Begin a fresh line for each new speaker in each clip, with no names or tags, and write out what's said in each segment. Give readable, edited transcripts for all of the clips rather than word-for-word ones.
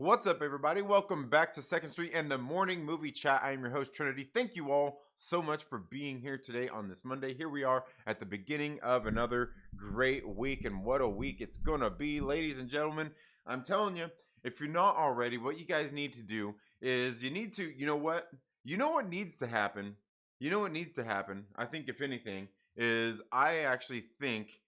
What's up, everybody? Welcome back to Second Street and the Morning Movie Chat. I am your host, Trinity. Thank you all so much for being here today on this Monday. Here we are at the beginning of another great week, and what a week it's gonna be, ladies and gentlemen. I'm telling you, if you're not already, what you guys need to do is you need to, you know what? You know what needs to happen? You know what needs to happen? I think, if anything, is I actually think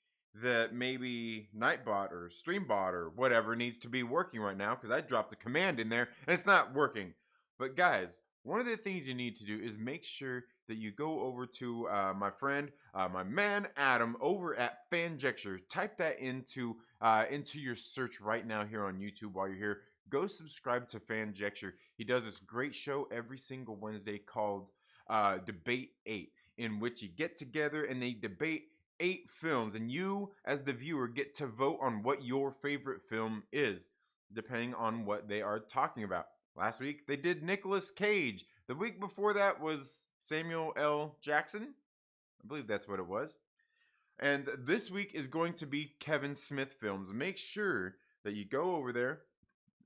that maybe Nightbot or Streambot or whatever needs to be working right now because I dropped a command in there and it's not working. But guys, one of the things you need to do is make sure that you go over to my friend, my man Adam, over at Fanjecture. Type that into your search right now here on YouTube while you're here. Go subscribe to Fanjecture. He does this great show every single Wednesday called Debate 8, in which you get together and they debate 8 films, and you as the viewer get to vote on what your favorite film is depending on what they are talking about. Last week they did Nicolas Cage. The week before that was Samuel L. Jackson. I believe that's what it was. And this week is going to be Kevin Smith films. Make sure that you go over there,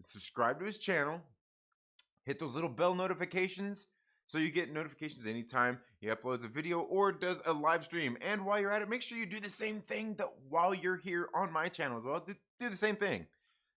subscribe to his channel, hit those little bell notifications so you get notifications anytime he uploads a video or does a live stream. And while you're at it, make sure you do the same thing that while you're here on my channel as well. Do the same thing.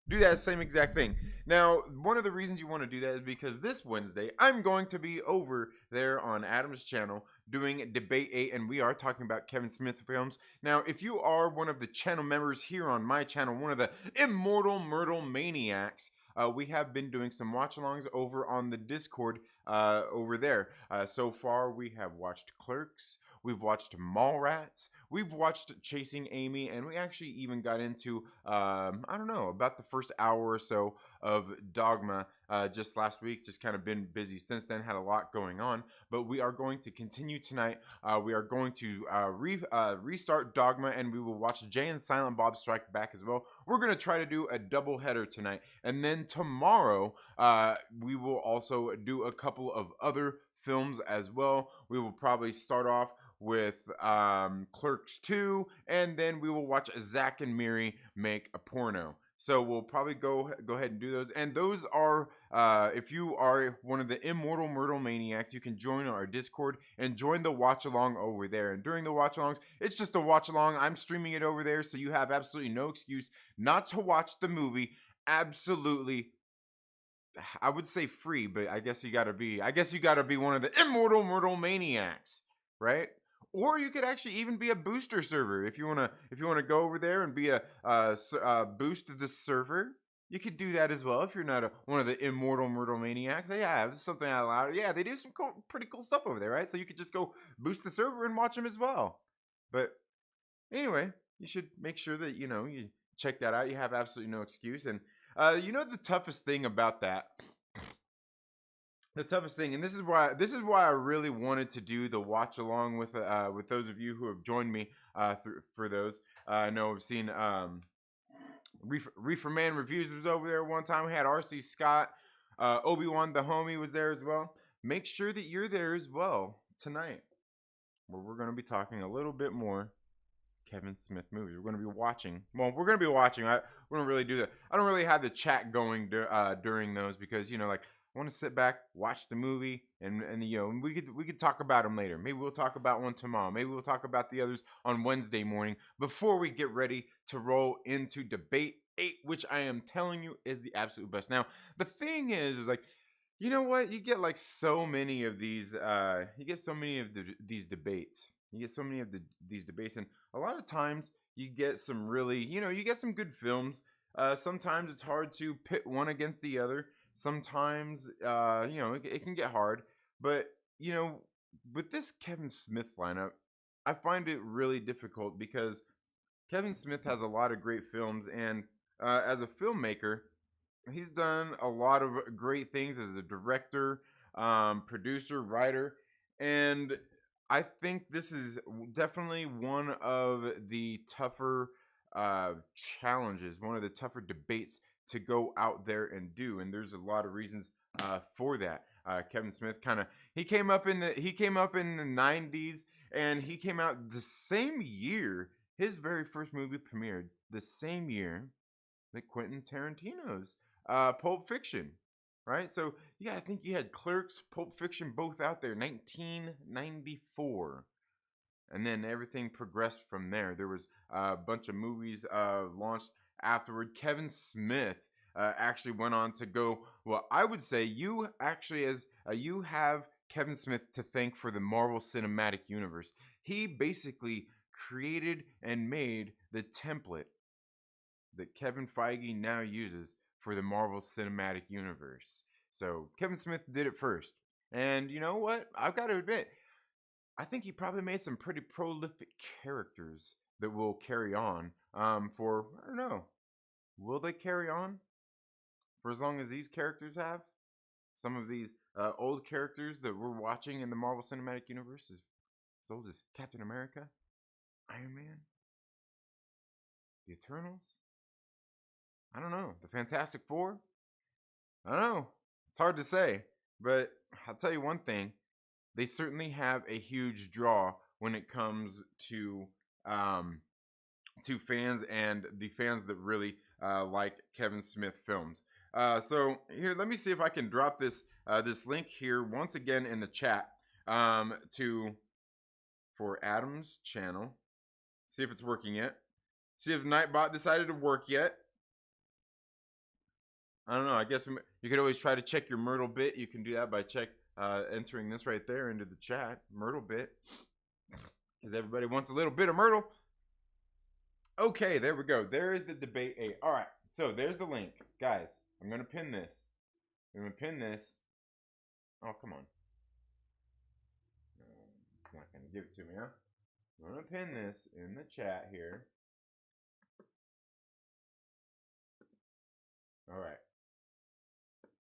Do that same exact thing. Now, one of the reasons you want to do that is because this Wednesday, I'm going to be over there on Adam's channel doing Debate 8, and we are talking about Kevin Smith films. Now, if you are one of the channel members here on my channel, one of the immortal Myrtle Maniacs, we have been doing some watch-alongs over on the Discord over there. So far, we have watched Clerks, we've watched Mallrats, we've watched Chasing Amy, and we actually even got into, I don't know, about the first hour or so of Dogma just last week. Just kind of been busy since then, had a lot going on. But we are going to continue tonight. We are going to restart Dogma, and we will watch Jay and Silent Bob Strike Back as well. We're going to try to do a double header tonight. And then tomorrow, we will also do a couple of other films as well. We will probably start off with Clerks 2, and then we will watch Zach and Miri make a porno. So we'll probably go ahead and do those. And those are, if you are one of the immortal Myrtle Maniacs, you can join our Discord and join the watch along over there. And during the watch alongs, it's just a watch along. I'm streaming it over there, so you have absolutely no excuse not to watch the movie. Absolutely, I would say free, but I guess you gotta be one of the immortal Myrtle Maniacs, right? Or you could actually even be a booster server if you wanna go over there and be a boost the server. You could do that as well if you're not one of the immortal Myrtle Maniacs. Yeah, something out loud. Yeah, they do some pretty cool stuff over there, right? So you could just go boost the server and watch them as well. But anyway, you should make sure that you check that out. You have absolutely no excuse. And the toughest thing about that. The toughest thing, and this is why I really wanted to do the watch along with those of you who have joined me for those. I know I've seen Reefer Man Reviews was over there one time. We had RC Scott, Obi-Wan the homie was there as well. Make sure that you're there as well tonight, where we're going to be talking a little bit more Kevin Smith movies. We're going to be watching. Well, we're going to be watching. We don't really do that. I don't really have the chat going during those because I want to sit back, watch the movie, and we could talk about them later. Maybe we'll talk about one tomorrow. Maybe we'll talk about the others on Wednesday morning before we get ready to roll into Debate 8, which I am telling you is the absolute best. Now, the thing is like, you know what? You get like so many of these. You get so many of these debates. You get so many of these debates, and a lot of times you get some really, you get some good films. Sometimes it's hard to pit one against the other. Sometimes, it can get hard. But, with this Kevin Smith lineup, I find it really difficult because Kevin Smith has a lot of great films. And as a filmmaker, he's done a lot of great things as a director, producer, writer. And I think this is definitely one of the tougher challenges, one of the tougher debates to go out there and do, and there's a lot of reasons for that. Kevin Smith he came up in the 90s, and he came out the same year his very first movie premiered, the same year that Quentin Tarantino's Pulp Fiction, right? So yeah, I think you had Clerks, Pulp Fiction, both out there, 1994. And then everything progressed from there. There was a bunch of movies launched afterward. Kevin Smith actually went on to go. Well, I would say you actually, as you have Kevin Smith to thank for the Marvel Cinematic Universe. He basically created and made the template that Kevin Feige now uses for the Marvel Cinematic Universe. So Kevin Smith did it first. And you know what? I've got to admit, I think he probably made some pretty prolific characters that will carry on for, I don't know, will they carry on for as long as these characters have? Some of these old characters that we're watching in the Marvel Cinematic Universe as old as Captain America, Iron Man, the Eternals. I don't know. The Fantastic Four. I don't know. It's hard to say, but I'll tell you one thing: they certainly have a huge draw when it comes to fans and the fans that really like Kevin Smith films. So here, let me see if I can drop this this link here once again in the chat for Adam's channel. See if it's working yet. See if Nightbot decided to work yet. I don't know. I guess you could always try to check your Myrtle bit. You can do that by entering this right there into the chat, Myrtle bit, because everybody wants a little bit of Myrtle. Okay, there we go. There is the debate 8. All right, so there's the link, guys. I'm gonna pin this. I'm gonna pin this. Oh, come on. It's not gonna give it to me, huh? I'm gonna pin this in the chat here. All right.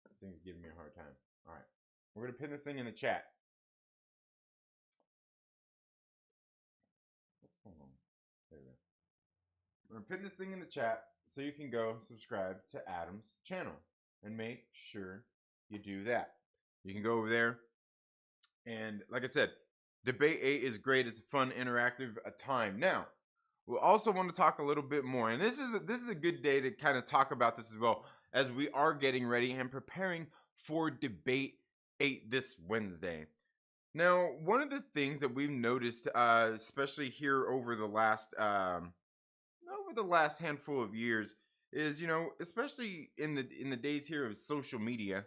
This thing's giving me a hard time. All right. We're going to pin this thing in the chat. What's going on? There we go. We're going to pin this thing in the chat so you can go subscribe to Adam's channel. And make sure you do that. You can go over there. And like I said, Debate 8 is great. It's a fun, interactive time. Now, we also want to talk a little bit more. And this is a good day to kind of talk about this as well, as we are getting ready and preparing for Debate 8 this Wednesday. Now, one of the things that we've noticed, especially here over the last handful of years, is, you know, especially in the days here of social media,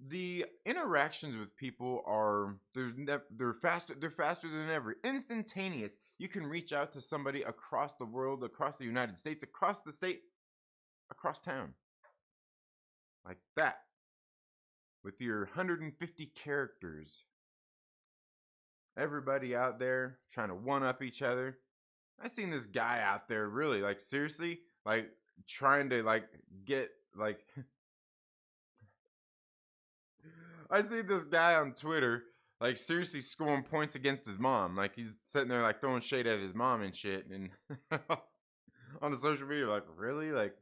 the interactions with people are they're faster than ever, instantaneous. You can reach out to somebody across the world, across the United States, across the state, across town, like that, with your 150 characters. Everybody out there trying to one up each other. I seen this guy out there really, like, seriously, like trying to like get like I see this guy on Twitter like seriously scoring points against his mom. Like he's sitting there like throwing shade at his mom and shit, and on the social media, like, really? Like,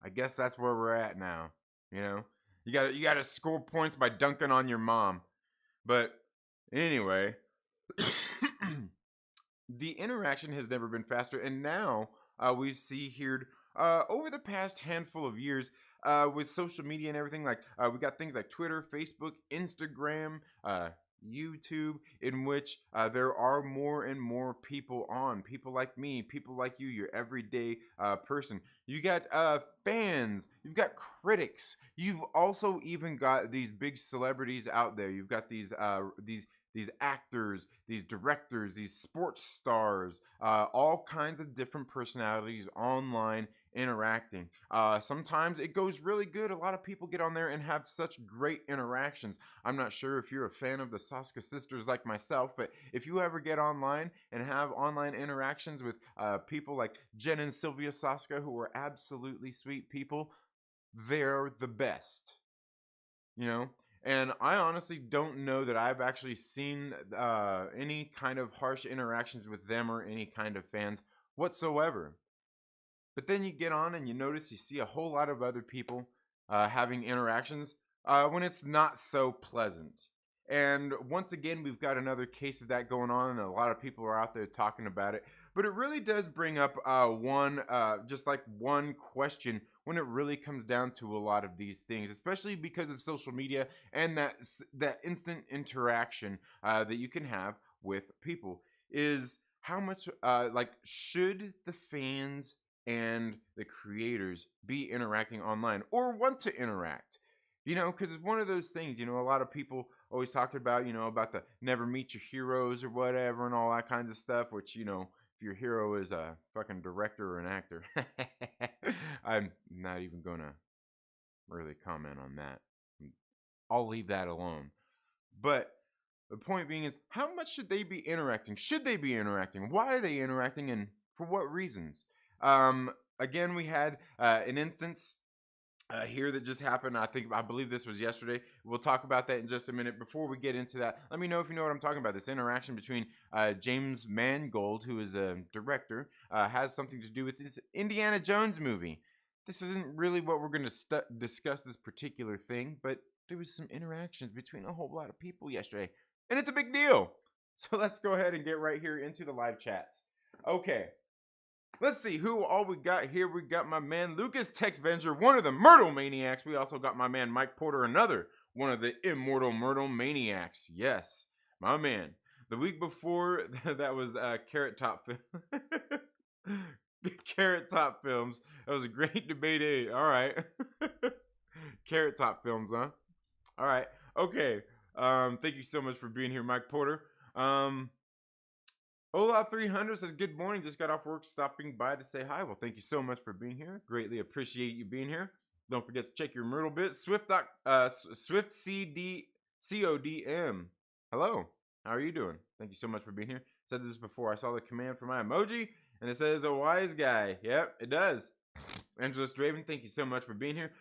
I guess that's where we're at now. You know? You gotta score points by dunking on your mom. But anyway, the interaction has never been faster, and now we see here over the past handful of years with social media and everything, like we got things like Twitter, Facebook, Instagram, YouTube, in which there are more and more people on. People like me, people like you, your everyday person. You got fans, you've got critics, you've also even got these big celebrities out there. You've got these actors, these directors, these sports stars, all kinds of different personalities online interacting. Sometimes it goes really good. A lot of people get on there and have such great interactions. I'm not sure if you're a fan of the Saska sisters like myself, but if you ever get online and have online interactions with people like Jen and Sylvia Saska, who are absolutely sweet people, they're the best. You know? And I honestly don't know that I've actually seen any kind of harsh interactions with them or any kind of fans whatsoever. But then you get on and you notice you see a whole lot of other people having interactions when it's not so pleasant. And once again, we've got another case of that going on, and a lot of people are out there talking about it. But it really does bring up one question when it really comes down to a lot of these things, especially because of social media and that instant interaction that you can have with people, is how much like should the fans and the creators be interacting online or want to interact? Because it's one of those things. A lot of people always talking about, about the never meet your heroes or whatever and all that kinds of stuff, which, if your hero is a fucking director or an actor, I'm not even going to really comment on that. I'll leave that alone. But the point being is, how much should they be interacting? Should they be interacting? Why are they interacting, and for what reasons? Again, we had an instance here that just happened. I believe this was yesterday. We'll talk about that in just a minute. Before we get into that, let me know if you know what I'm talking about. This interaction between James Mangold, who is a director, has something to do with this Indiana Jones movie. This isn't really what we're going to discuss, this particular thing, but there was some interactions between a whole lot of people yesterday, and it's a big deal. So let's go ahead and get right here into the live chats. Okay. Let's see who all we got here. We got my man Lucas Texvenger, one of the Myrtle Maniacs. We also got my man Mike Porter, another one of the immortal Myrtle Maniacs. Yes, my man. The week before, that was Carrot Top Carrot Top Films. That was a great debate. All right. Carrot Top Films, huh? All right. Okay. Thank you so much for being here, Mike Porter. Ola 300 says, good morning. Just got off work, stopping by to say hi. Well, thank you so much for being here. Greatly appreciate you being here. Don't forget to check your Myrtle bit. Swift CODM. Hello. How are you doing? Thank you so much for being here. Said this before. I saw the command for my emoji, and it says a wise guy. Yep, it does. Angela Straven, thank you so much for being here.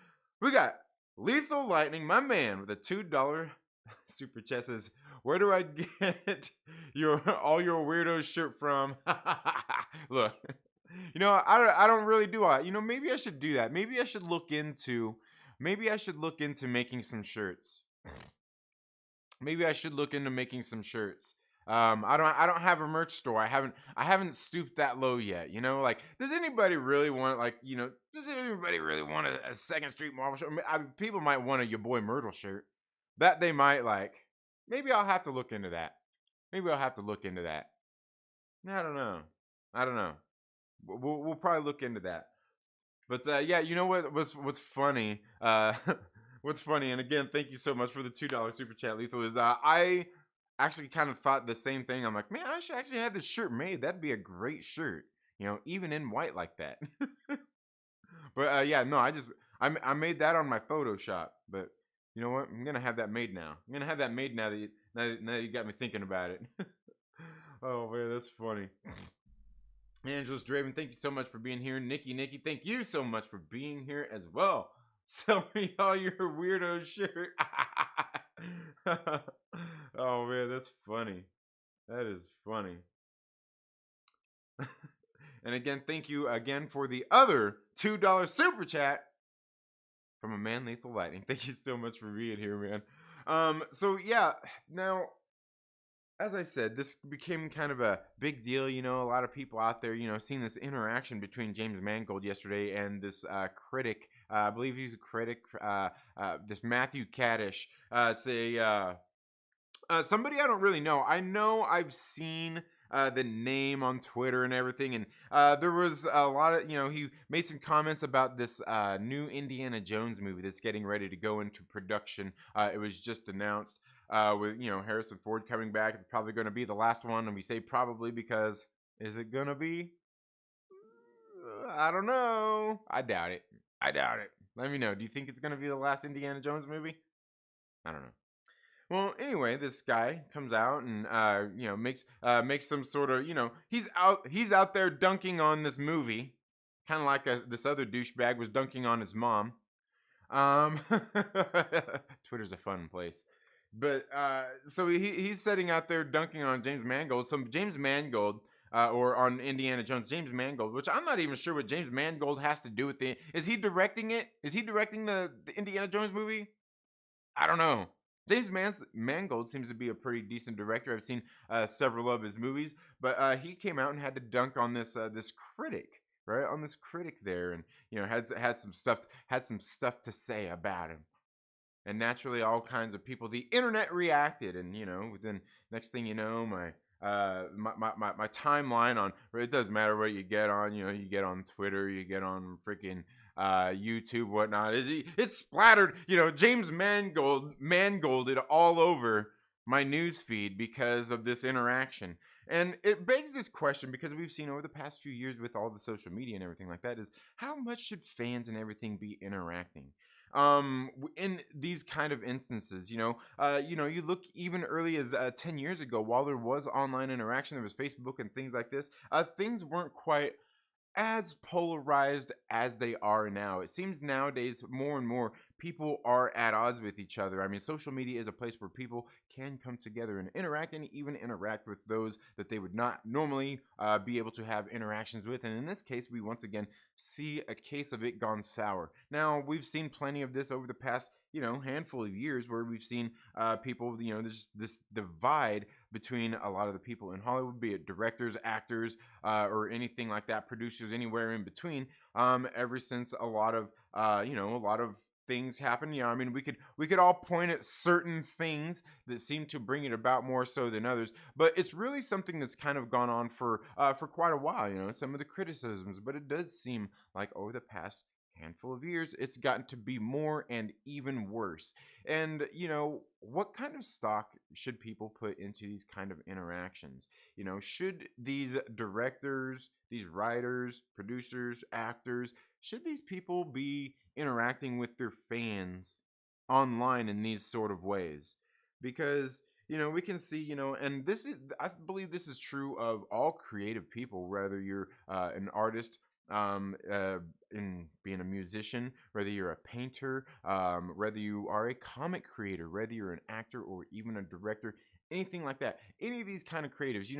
We got Lethal Lightning, my man, with a $2 super chat says, where do I get all your weirdo shirt from? Look, I don't really do all that. Maybe I should do that. Maybe I should look into making some shirts. Maybe I should look into making some shirts. I don't have a merch store. I haven't stooped that low yet. Does anybody really want does anybody really want a Second Street Marvel shirt? People might want a Your Boy Myrtle shirt. That they might like. Maybe I'll have to look into that. I don't know. We'll probably look into that. But yeah, you know what's funny? What's funny? And again, thank you so much for the $2 super chat, Lethal. Is I actually kind of thought the same thing. I'm like, man, I should actually have this shirt made. That'd be a great shirt. Even in white like that. But yeah, no, I made that on my Photoshop. But you know what? I'm gonna have that made now. Now that you got me thinking about it. Oh man, that's funny. Angela's Draven, thank you so much for being here. Nikki, thank you so much for being here as well. Sell me all your weirdo shirt. Oh man, that's funny. That is funny. And again, thank you again for the other $2 super chat from a man Lethal Lightning. Thank you so much for being here, man. So yeah, now as I said, this became kind of a big deal. A lot of people out there, seeing this interaction between James Mangold yesterday and this critic. I believe he's a critic. This Matthew Caddish. It's a somebody I don't really know. I know I've seen the name on Twitter and everything, and there was a lot of, he made some comments about this new Indiana Jones movie that's getting ready to go into production. It was just announced with Harrison Ford coming back. It's probably going to be the last one, and we say probably because is it going to be? I don't know. I doubt it. Let me know. Do you think it's going to be the last Indiana Jones movie? I don't know. Well, anyway, this guy comes out and makes some sort of, he's out there dunking on this movie, kind of like this other douchebag was dunking on his mom. Twitter's a fun place, but so he's sitting out there dunking on James Mangold. So James Mangold, or on Indiana Jones, James Mangold, which I'm not even sure what James Mangold has to do with it. Is he directing it? Is he directing the Indiana Jones movie? I don't know. James Mangold seems to be a pretty decent director. I've seen several of his movies, but he came out and had to dunk on this critic right, on this critic there, and had some stuff to say about him. And naturally, all kinds of people, the internet reacted, and within next thing you know, my timeline on, it doesn't matter what you get on, you get on Twitter, you get on freaking YouTube, whatnot. It's splattered, James Mangolded all over my news feed because of this interaction. And it begs this question, because we've seen over the past few years with all the social media and everything like that, is how much should fans and everything be interacting in these kind of instances? You look even early as 10 years ago, while there was online interaction, there was Facebook and things like this. Things weren't quite as polarized as they are now. It seems nowadays more and more people are at odds with each other. I mean, social media is a place where people can come together and interact, and even interact with those that they would not normally be able to have interactions with. And in this case, we once again see a case of it gone sour. Now, we've seen plenty of this over the past handful of years, where we've seen people, this divide between a lot of the people in Hollywood, be it directors, actors, or anything like that, producers, anywhere in between. Ever since a lot of things happen. I mean, we could all point at certain things that seem to bring it about more so than others, but it's really something that's kind of gone on for quite a while. Some of the criticisms, but it does seem like over the past handful of years, it's gotten to be more and even worse. And what kind of stock should people put into these kind of interactions? Should these directors, these writers, producers, actors, should these people be interacting with their fans online in these sort of ways? Because we can see, and I believe this is true of all creative people, whether you're an artist, in being a musician, whether you're a painter, whether you are a comic creator, whether you're an actor or even a director, anything like that, any of these kind of creatives.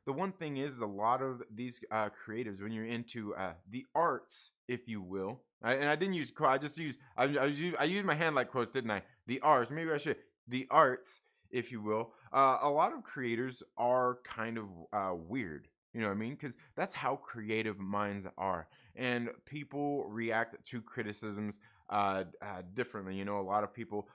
The one thing is, a lot of these creatives, when you're into the arts, if you will, and I didn't use I just used I used my hand like quotes, didn't I? The arts, maybe I should, the arts, if you will. A lot of creators are kind of weird. You know what I mean? Because that's how creative minds are, and people react to criticisms differently. A lot of people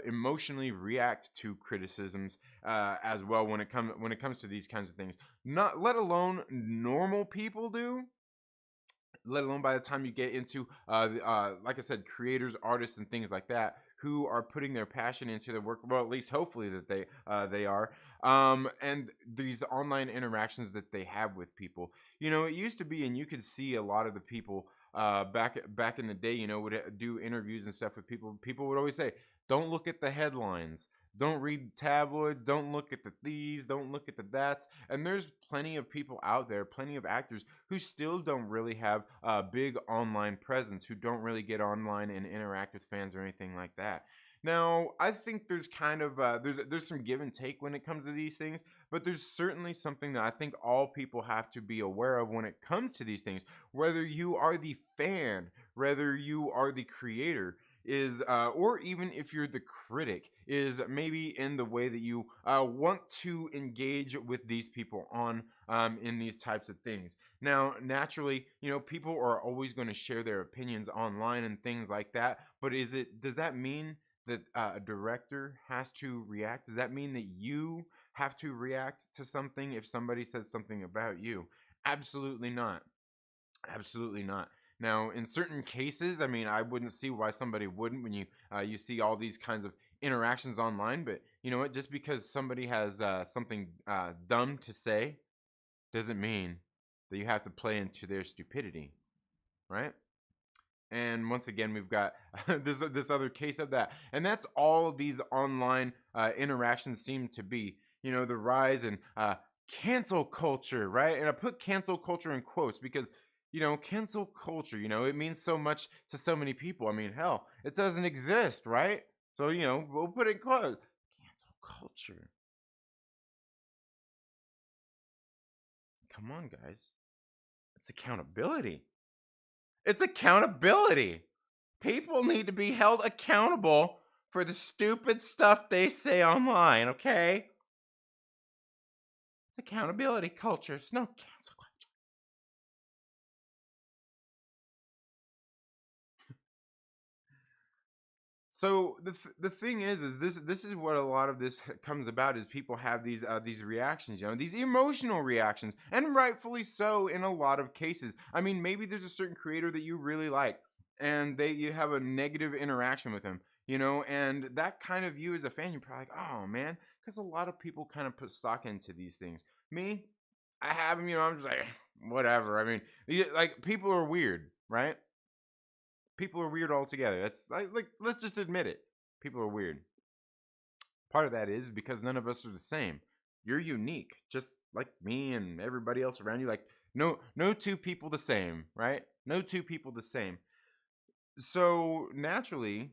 emotionally react to criticisms as well when it comes to these kinds of things. Not let alone normal people do. Let alone by the time you get into, like I said, creators, artists, and things like that, who are putting their passion into their work. Well, at least hopefully that they are. And these online interactions that they have with people. It used to be, and you could see a lot of the people back in the day, would do interviews and stuff with people. People would always say, "Don't look at the headlines. Don't read tabloids. Don't look at the these. Don't look at the that's." And there's plenty of people out there, plenty of actors who still don't really have a big online presence, who don't really get online and interact with fans or anything like that. Now, I think there's kind of there's some give and take when it comes to these things, but there's certainly something that I think all people have to be aware of when it comes to these things. Whether you are the fan, whether you are the creator, is or even if you're the critic, is maybe in the way that you want to engage with these people on in these types of things. Now, naturally, people are always going to share their opinions online and things like that, but does that mean that a director has to react? Does that mean that you have to react to something if somebody says something about you? Absolutely not. Absolutely not. Now, in certain cases, I mean, I wouldn't see why somebody wouldn't when you see all these kinds of interactions online. But you know what? Just because somebody has something dumb to say doesn't mean that you have to play into their stupidity, right? And once again, we've got this other case of that, and that's all these online interactions seem to be. The rise in cancel culture, right? And I put cancel culture in quotes because cancel culture, it means so much to so many people. I mean, hell, it doesn't exist, right? So we'll put it in quotes. Cancel culture. Come on, guys. It's accountability. It's accountability. People need to be held accountable for the stupid stuff they say online, okay? It's accountability culture. It's no cancel culture. So the thing is this is what a lot of this comes about is people have these reactions, these emotional reactions, and rightfully so in a lot of cases. I mean, maybe there's a certain creator that you really like, and you have a negative interaction with him, and that kind of you as a fan, you're probably like, oh man, because a lot of people kind of put stock into these things. Me, I have them, I'm just like, whatever. I mean, like people are weird, right? People are weird altogether. That's like let's just admit it. People are weird. Part of that is because none of us are the same. You're unique, just like me and everybody else around you. Like no two people the same, right? No two people the same. So naturally,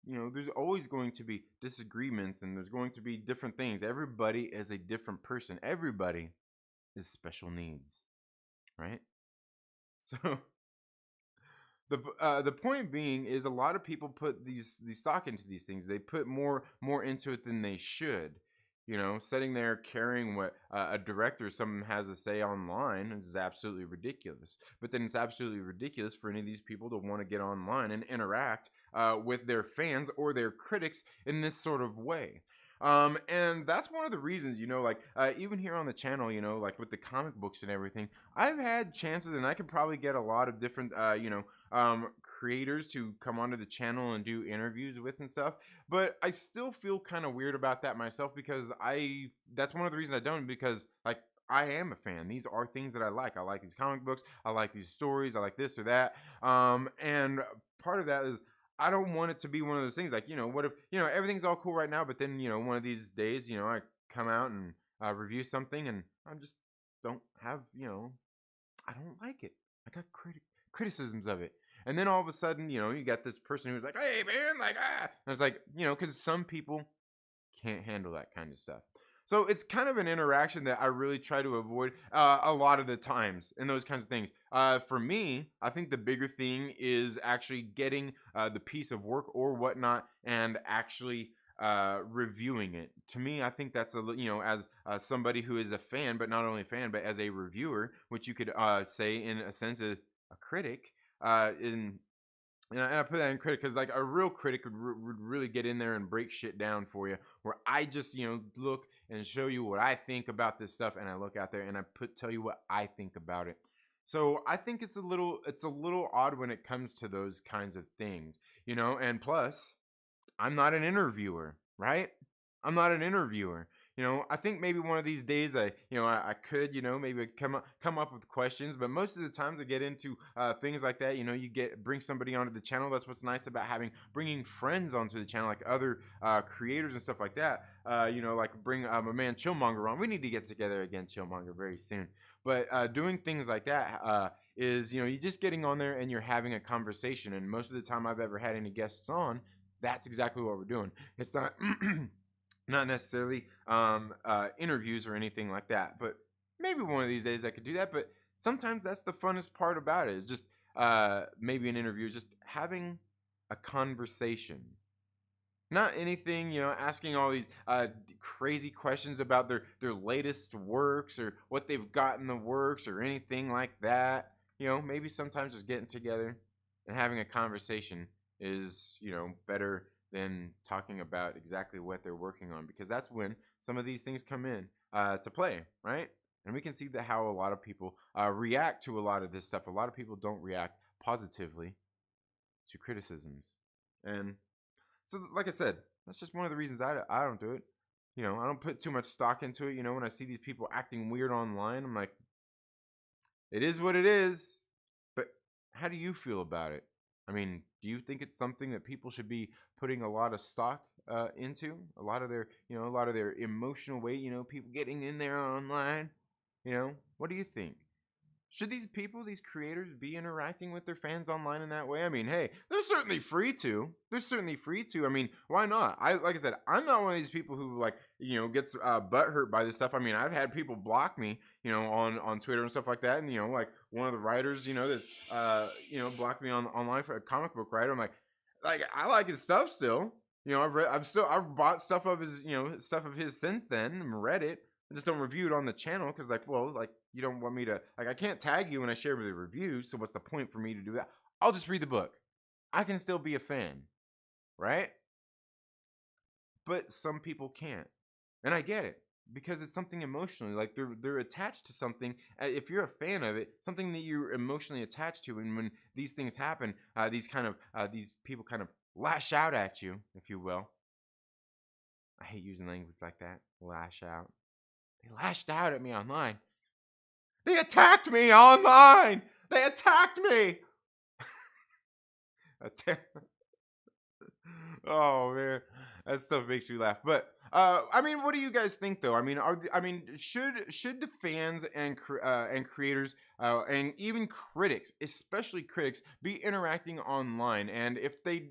there's always going to be disagreements and there's going to be different things. Everybody is a different person. Everybody is special needs, right? So the point being is a lot of people put these stock into these things. They put more into it than they should. Sitting there carrying what a director or someone has to say online is absolutely ridiculous. But then it's absolutely ridiculous for any of these people to want to get online and interact with their fans or their critics in this sort of way. And that's one of the reasons, like even here on the channel, like with the comic books and everything, I've had chances, and I could probably get a lot of different, creators to come onto the channel and do interviews with and stuff. But I still feel kind of weird about that myself because that's one of the reasons I don't, because like I am a fan. These are things that I like. I like these comic books. I like these stories. I like this or that. And part of that is I don't want it to be one of those things like, what if, everything's all cool right now, but then, one of these days, I come out and review something and I just don't have, I don't like it. I got criticisms of it. And then all of a sudden, you got this person who's like, hey, man, like, ah. And it's like, because some people can't handle that kind of stuff. So it's kind of an interaction that I really try to avoid a lot of the times and those kinds of things. For me, I think the bigger thing is actually getting the piece of work or whatnot and actually reviewing it. To me, I think that's as somebody who is a fan, but not only a fan, but as a reviewer, which you could say in a sense a critic. And I put that in critic because like a real critic would really get in there and break shit down for you, where I just look and show you what I think about this stuff, and I look out there and I tell you what I think about it. So I think it's a little odd when it comes to those kinds of things, and plus I'm not an interviewer, right? I'm not an interviewer. I think maybe one of these days I could, maybe come up with questions, but most of the times I get into things like that, you bring somebody onto the channel. That's what's nice about bringing friends onto the channel, like other creators and stuff like that. Like bring my man Chillmonger on. We need to get together again, Chillmonger, very soon. But doing things like that is, you're just getting on there and you're having a conversation. And most of the time I've ever had any guests on, that's exactly what we're doing. It's not not necessarily interviews or anything like that, but maybe one of these days I could do that. But sometimes that's the funnest part about it, is just maybe an interview, just having a conversation. Not anything, asking all these crazy questions about their latest works or what they've got in the works or anything like that. Maybe sometimes just getting together and having a conversation is, better than talking about exactly what they're working on, because that's when some of these things come in to play, right? And we can see that how a lot of people react to a lot of this stuff. A lot of people don't react positively to criticisms. And so, like I said, that's just one of the reasons I don't do it. I don't put too much stock into it. When I see these people acting weird online, I'm like, it is what it is. But how do you feel about it? I mean, do you think it's something that people should be putting a lot of stock into? A lot of their emotional weight. People getting in there online. What do you think? Should these people, these creators, be interacting with their fans online in that way? I mean, hey, they're certainly free to. They're certainly free to. I mean, why not? Like I said, I'm not one of these people who gets butt hurt by this stuff. I mean, I've had people block me, on Twitter and stuff like that, and like one of the writers, that's blocked me online for a comic book writer. I'm like I like his stuff still. I've bought stuff of his, stuff of his since then and read it. I just don't review it on the channel because, you don't want me to, I can't tag you when I share the review, so what's the point for me to do that? I'll just read the book. I can still be a fan, right? but some people can't. And I get it because it's something emotionally, like they're attached to something. If you're a fan of it, something that you're emotionally attached to, and when these things happen, these people kind of lash out at you, if you will. I hate using language like that. Lash out. They lashed out at me online. They attacked me online. They attacked me. Oh man, that stuff makes me laugh. But I mean, what do you guys think though? I mean, should the fans and creators and even critics, especially critics, be interacting online? And if they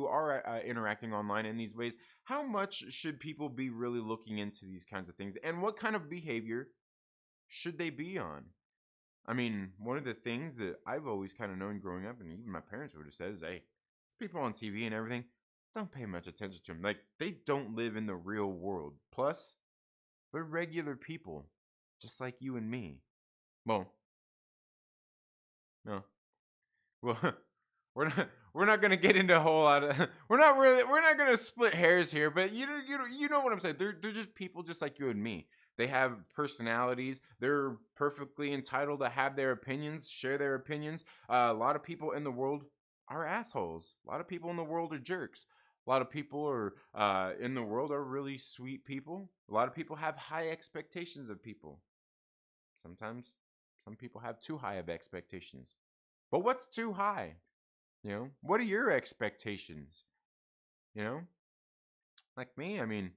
are interacting online in these ways, how much should people be really looking into these kinds of things? And what kind of behavior should they be on? I mean, one of the things that I've always kind of known growing up, and even my parents would have said, is, "Hey, these people on TV and everything, don't pay much attention to them. Like, they don't live in the real world. Plus, they're regular people, just like you and me." Well, no, well, we're not gonna get into a whole lot of we're not gonna split hairs here, but you know what I'm saying. They're just people just like you and me. They have personalities. They're perfectly entitled to have their opinions, share their opinions. A lot of people in the world are assholes. A lot of people in the world are jerks. A lot of people are in the world are really sweet people. A lot of people have high expectations of people. Sometimes some people have too high of expectations. But what's too high? What are your expectations? You know, like me, I mean,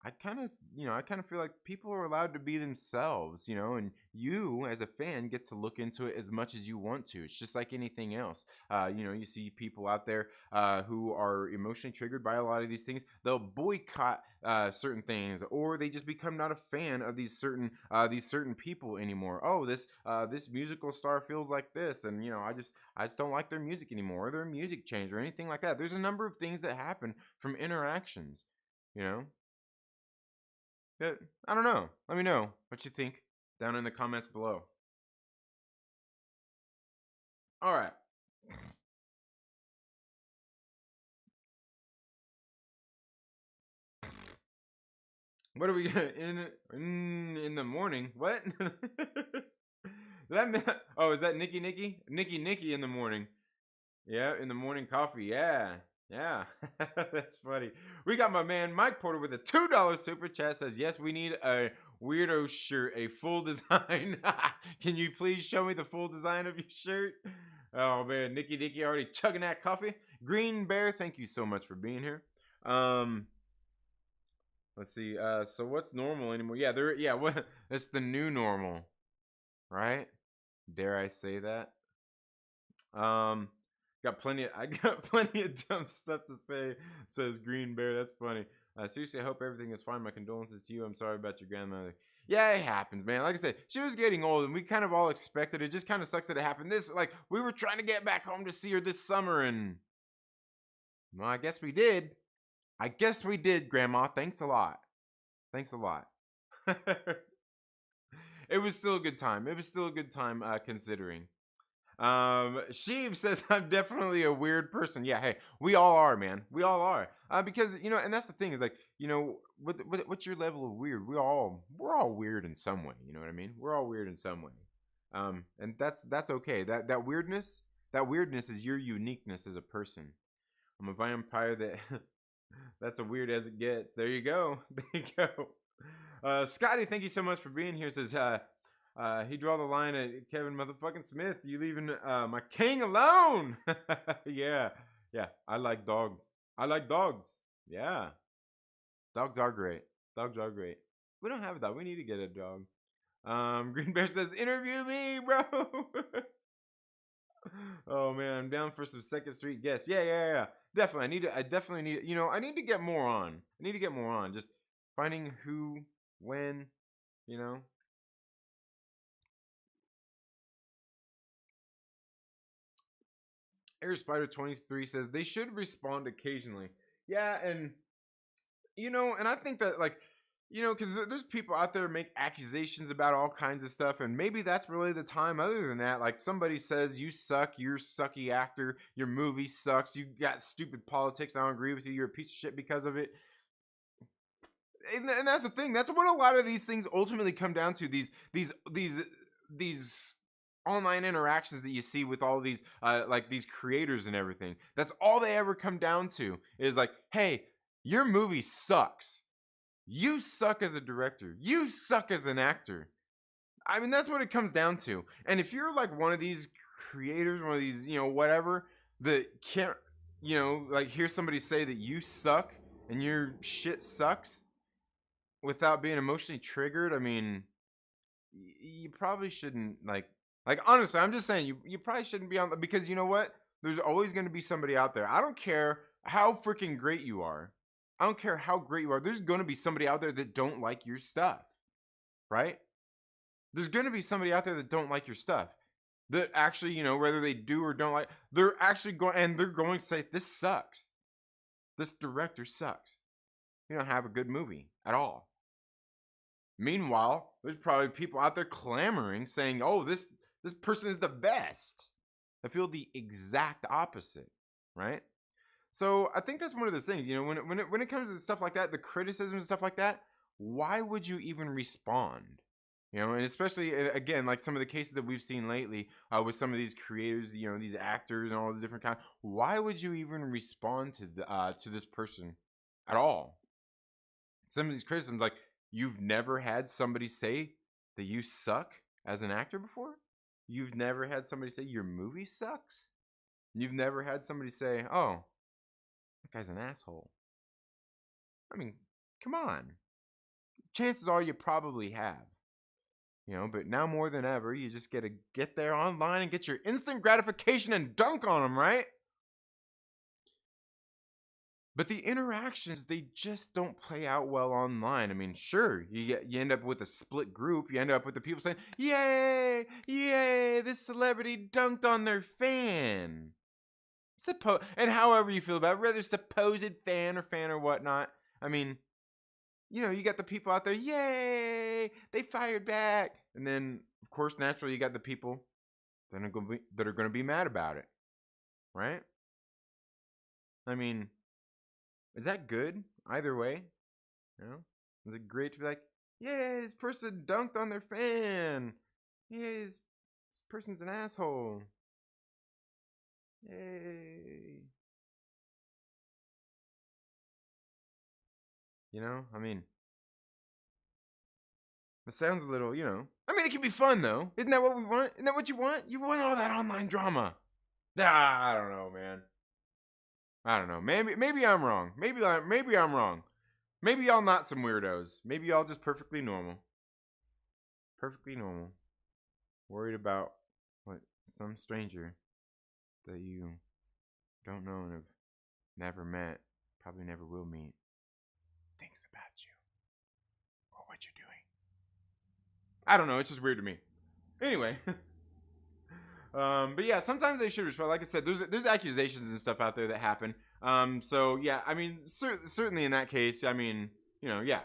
I kind of feel like people are allowed to be themselves, and you as a fan get to look into it as much as you want to. It's just like anything else. You see people out there who are emotionally triggered by a lot of these things. They'll boycott certain things, or they just become not a fan of these certain people anymore. Oh, this musical star feels like this, and I just don't like their music anymore, or their music changed, or anything like that. There's a number of things that happen from interactions. You know. Yeah, I don't know. Let me know what you think down in the comments below. All right. What are we gonna in the morning? What? Oh, is that Nikki Nikki? Nikki in the morning. Yeah, in the morning coffee. Yeah. Yeah. That's funny. We got my man Mike Porter with a $2 super chat. Says, "Yes, we need a weirdo shirt, a full design." Can you please show me the full design of your shirt? Oh man, Nikki already chugging that coffee. Green Bear, thank you so much for being here. Um let's see. So what's normal anymore? What it's the new normal, right? Dare I say that? Um I got plenty of dumb stuff to say, says Green Bear. That's funny. Seriously, I hope everything is fine. My condolences to you. I'm sorry about your grandmother. Yeah, it happens, man. Like I said, she was getting old, and we kind of all expected it. It just kind of sucks that it happened. We were trying to get back home to see her this summer, and well, I guess we did. I guess we did, Grandma. Thanks a lot. Thanks a lot. It was still a good time. It was still a good time, considering. Sheeb says, "I'm definitely a weird person." Yeah, hey, we all are, man. We all are. Because and that's the thing is, like, what's your level of weird? We're all weird in some way. You know what I mean? We're all weird in some way. And that's okay. That weirdness is your uniqueness as a person. I'm a vampire that that's as weird as it gets. There you go. There you go. Scotty, thank you so much for being here. Says he draw the line at Kevin motherfucking Smith. You leaving my king alone? Yeah. I like dogs. I like dogs. Yeah. Dogs are great. Dogs are great. We don't have a dog. We need to get a dog. Green Bear says, "Interview me, bro." Oh man, I'm down for some Second Street guests. Yeah. Definitely. I definitely need, I need to get more on. I need to get more on. Just finding who, when, you know. Air Spider 23 says they should respond occasionally. Yeah, and and I think that, like, because there's people out there make accusations about all kinds of stuff, and maybe that's really the time. Other than that, like, somebody says you suck, you're a sucky actor, your movie sucks, you got stupid politics, I don't agree with you, you're a piece of shit because of it. and that's the thing. That's what a lot of these things ultimately come down to. These online interactions that you see with all these like these creators and everything. That's all they ever come down to is like, hey, your movie sucks. You suck as a director. You suck as an actor. I mean, that's what it comes down to. And if you're like one of these creators, one of these, whatever, that can't, like hear somebody say that you suck and your shit sucks without being emotionally triggered, I mean, you probably shouldn't like honestly, I'm just saying you probably shouldn't be on because you know what? There's always going to be somebody out there. I don't care how freaking great you are. I don't care how great you are. There's going to be somebody out there that don't like your stuff, right? There's going to be somebody out there that don't like your stuff. That actually, whether they do or don't like, they're actually going and they're going to say this sucks. This director sucks. You don't have a good movie at all. Meanwhile, there's probably people out there clamoring saying, "Oh, this person is the best." I feel the exact opposite, right? So I think that's one of those things, when it comes to stuff like that, the criticism and stuff like that, why would you even respond? And especially again, like some of the cases that we've seen lately with some of these creators, these actors and all these different kinds. Why would you even respond to this person at all? Some of these criticisms, like you've never had somebody say that you suck as an actor before. You've never had somebody say your movie sucks. You've never had somebody say, "Oh, that guy's an asshole." I mean, come on. Chances are you probably have. But now more than ever, you just get to get there online and get your instant gratification and dunk on them, right? But the interactions, they just don't play out well online. I mean, sure, you end up with a split group. You end up with the people saying, "Yay, yay, this celebrity dunked on their fan." And however you feel about it, whether supposed fan or whatnot. I mean, you got the people out there, "Yay, they fired back." And then, of course, naturally, you got the people that are going to be mad about it, right? I mean, is that good? Either way, is it great to be like, "Yeah, this person dunked on their fan. Yeah, this person's an asshole. Yay." I mean, it sounds a little, I mean, it can be fun though. Isn't that what we want? Isn't that what you want? You want all that online drama. I don't know, man. I don't know. Maybe I'm wrong. Maybe I'm wrong. Maybe y'all not some weirdos. Maybe y'all just perfectly normal. Perfectly normal. Worried about what some stranger that you don't know and have never met, probably never will meet, thinks about you or what you're doing. I don't know. It's just weird to me. Anyway. But yeah, sometimes they should respond. Like I said, there's accusations and stuff out there that happen. So yeah, I mean, certainly in that case, I mean, yeah.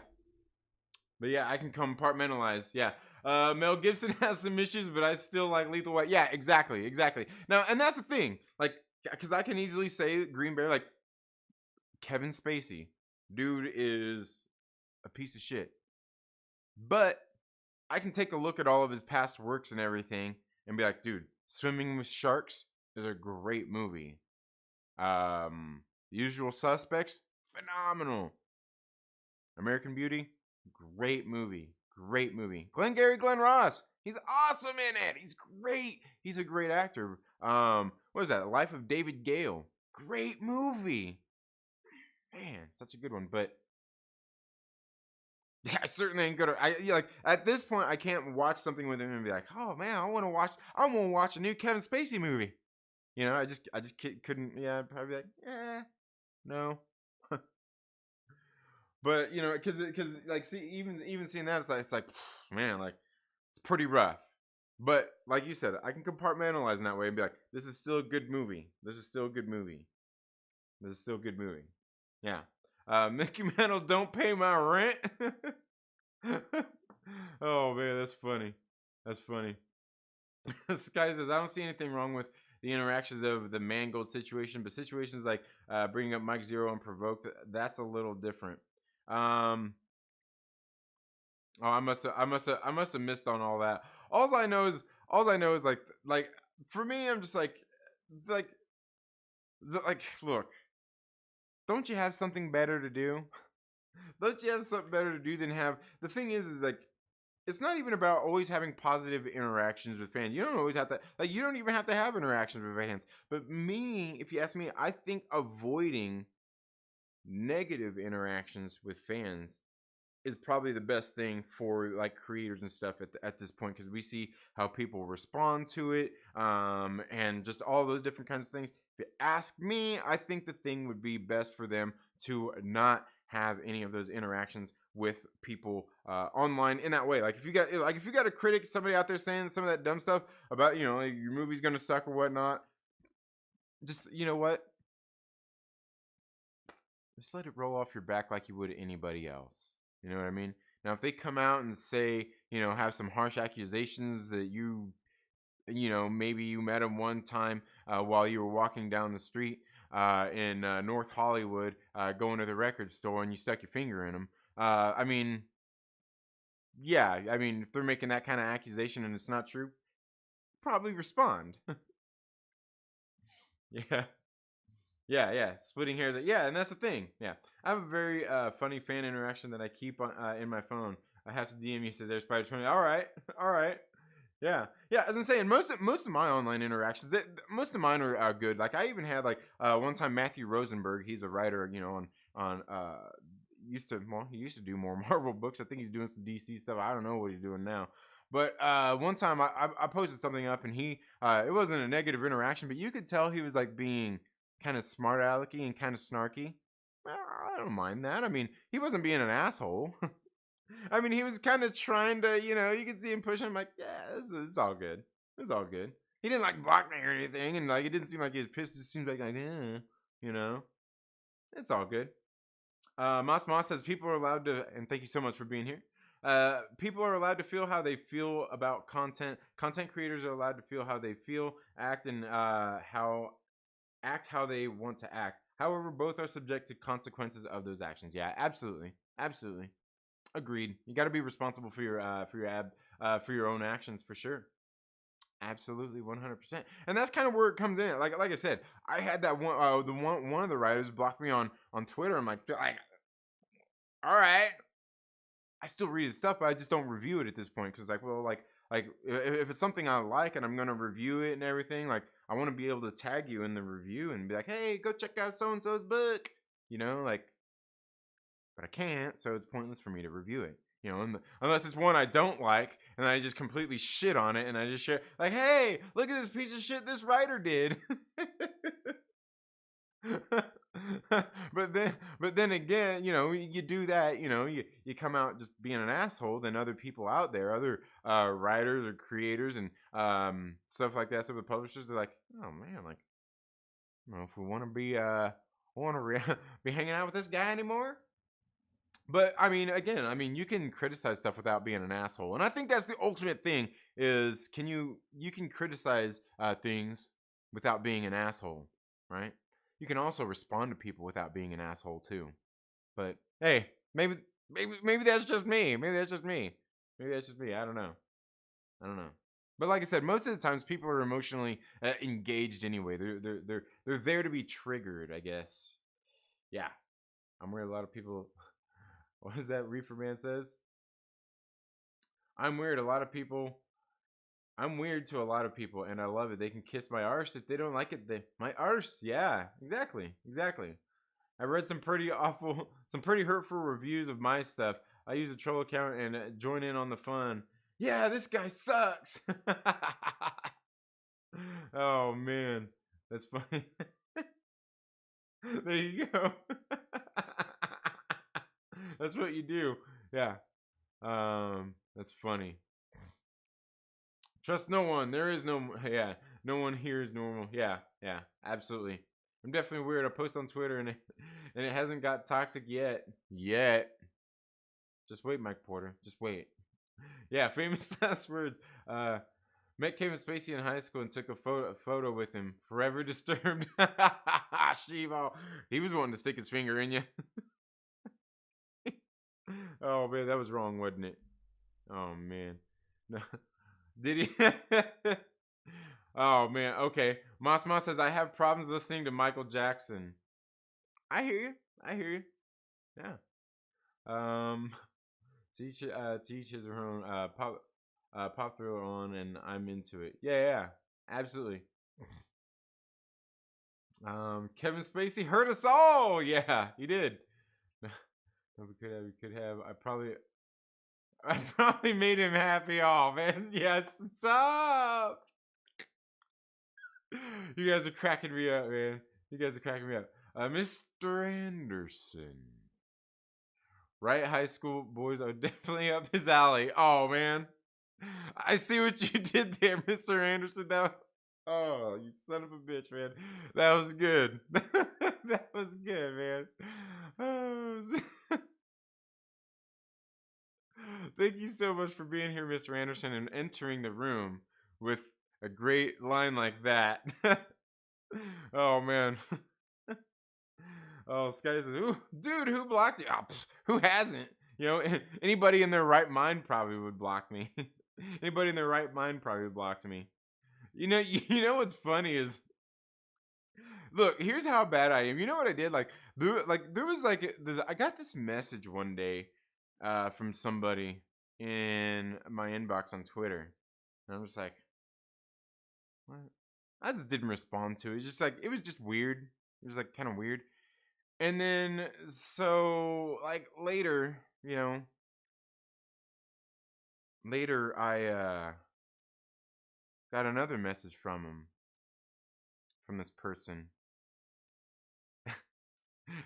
But yeah, I can compartmentalize. Yeah. Mel Gibson has some issues, but I still like Lethal Weapon. Yeah, exactly. Now, and that's the thing. Like, because I can easily say Green Bear, like, Kevin Spacey, dude is a piece of shit. But I can take a look at all of his past works and everything and be like, dude, Swimming with Sharks is a great movie. Usual Suspects, phenomenal. American Beauty, great movie. Glengarry Glen Ross, he's awesome in it. He's great. He's a great actor. What is that? Life of David Gale, great movie. Man, such a good one. But yeah, I certainly ain't gonna. Like at this point, I can't watch something with him and be like, "Oh man, I want to watch a new Kevin Spacey movie." I just couldn't. Yeah, I'd probably be like, no. But because like see even seeing that, it's like man, like it's pretty rough. But like you said, I can compartmentalize in that way and be like, this is still a good movie. Yeah. Mickey Mantle, don't pay my rent. Oh man, that's funny. This guy says, I don't see anything wrong with the interactions of the Mangold situation, but situations like bringing up Mike Zero unprovoked, that's a little different. Oh, I must have missed on all that. All I know is like for me, I'm just like like look, don't you have something better to do? Don't you have something better to do than have the thing is like it's not even about always having positive interactions with fans. You don't always have to like you don't even have to have interactions with fans. But me, if you ask me, I think avoiding negative interactions with fans is probably the best thing for like creators and stuff at this point because we see how people respond to it and just all those different kinds of things. If you ask me, I think the thing would be best for them to not have any of those interactions with people online in that way. Like if you got a critic, somebody out there saying some of that dumb stuff about like, your movie's gonna suck or whatnot, just you know what, just let it roll off your back like you would anybody else. You know what I mean? Now, if they come out and say, have some harsh accusations that maybe you met him one time while you were walking down the street in North Hollywood, going to the record store, and you stuck your finger in him. I mean, yeah, I mean, if they're making that kind of accusation and it's not true, probably respond. Yeah. Yeah, splitting hairs. Yeah, and that's the thing. Yeah, I have a very funny fan interaction that I keep on in my phone. I have to DM you. Says there's Spider 20. All right, all right. Yeah. As I'm saying, most of my online interactions, most of mine are good. Like I even had like one time Matthew Rosenberg. He's a writer. On he used to do more Marvel books. I think he's doing some DC stuff. I don't know what he's doing now. But one time I posted something up and he it wasn't a negative interaction, but you could tell he was like being kind of smart alecky and kind of snarky. Well, I don't mind that. I mean, he wasn't being an asshole. I mean, he was kind of trying to, you could see him pushing. I'm like, yeah, it's all good. It's all good. He didn't like block me or anything, and like it didn't seem like he was pissed. It just seemed like, you know, it's all good. Moss says people are allowed to, and thank you so much for being here. People are allowed to feel how they feel about content. Content creators are allowed to feel how they feel, act, and how they want to act. However, both are subject to consequences of those actions. Yeah, absolutely, agreed. You got to be responsible for your own actions for sure. Absolutely, 100%. And that's kind of where it comes in. Like I said, I had that one of the writers block me on Twitter. I'm like, all right, I still read his stuff, but I just don't review it at this point because like if it's something I like and I'm gonna review it and everything, like I want to be able to tag you in the review and be like, hey, go check out so and so's book, like. But I can't, so it's pointless for me to review it. Unless it's one I don't like, and I just completely shit on it, and I just share like, hey, look at this piece of shit this writer did. but then again, you do that, you come out just being an asshole, then other people out there, other writers or creators and stuff like that, some of the publishers, they're like, oh man, like, if we want to be hanging out with this guy anymore. But I mean, again, you can criticize stuff without being an asshole, and I think that's the ultimate thing. Is you can criticize things without being an asshole, right? You can also respond to people without being an asshole too. But hey, maybe that's just me. Maybe that's just me. Maybe that's just me. I don't know. But like I said, most of the times people are emotionally engaged anyway. They're there to be triggered, I guess. Yeah, I'm worried a lot of people. What is that Reefer Man says? I'm weird. I'm weird to a lot of people, and I love it. They can kiss my arse if they don't like it. My arse, yeah, exactly. I read some pretty hurtful reviews of my stuff. I use a troll account and join in on the fun. Yeah, this guy sucks. Oh man, that's funny. There you go. That's what you do. Yeah. That's funny. Trust no one. There is no. Yeah. No one here is normal. Yeah. Absolutely. I'm definitely weird. I post on Twitter and it hasn't got toxic yet. Just wait, Mike Porter. Just wait. Yeah. Famous last words. Met Kevin Spacey in high school and took a photo with him. Forever disturbed. Shivo. He was wanting to stick his finger in you. Oh man, that was wrong, wasn't it? Oh man. No. Did he? Oh man. Okay. Moss Moss says I have problems listening to Michael Jackson. I hear you. I hear you. Yeah. Um. Teach his own. Pop through on, and I'm into it. Yeah. Yeah. Absolutely. Kevin Spacey hurt us all. Yeah, he did. No, we could have. I probably made him happy. Oh man, yes, top. You guys are cracking me up, man. You guys are cracking me up. Mr. Anderson. Right, high school boys are definitely up his alley. Oh man, I see what you did there, Mr. Anderson. Oh, you son of a bitch, man. That was good. That was good, man. Oh, thank you so much for being here, Mr. Anderson, and entering the room with a great line like that. Oh man. Oh, Sky says, "Ooh, dude, who blocked you? Oh, who hasn't? You know, anybody in their right mind probably would block me. Anybody in their right mind probably blocked me. You know what's funny is, look, here's how bad I am. You know what I did? There was I got this message one day, from somebody in my inbox on Twitter, and I'm just like, what? I just didn't respond to it. It's just like it was just weird. It was like kind of weird. And then so like later, later I got another message from this person.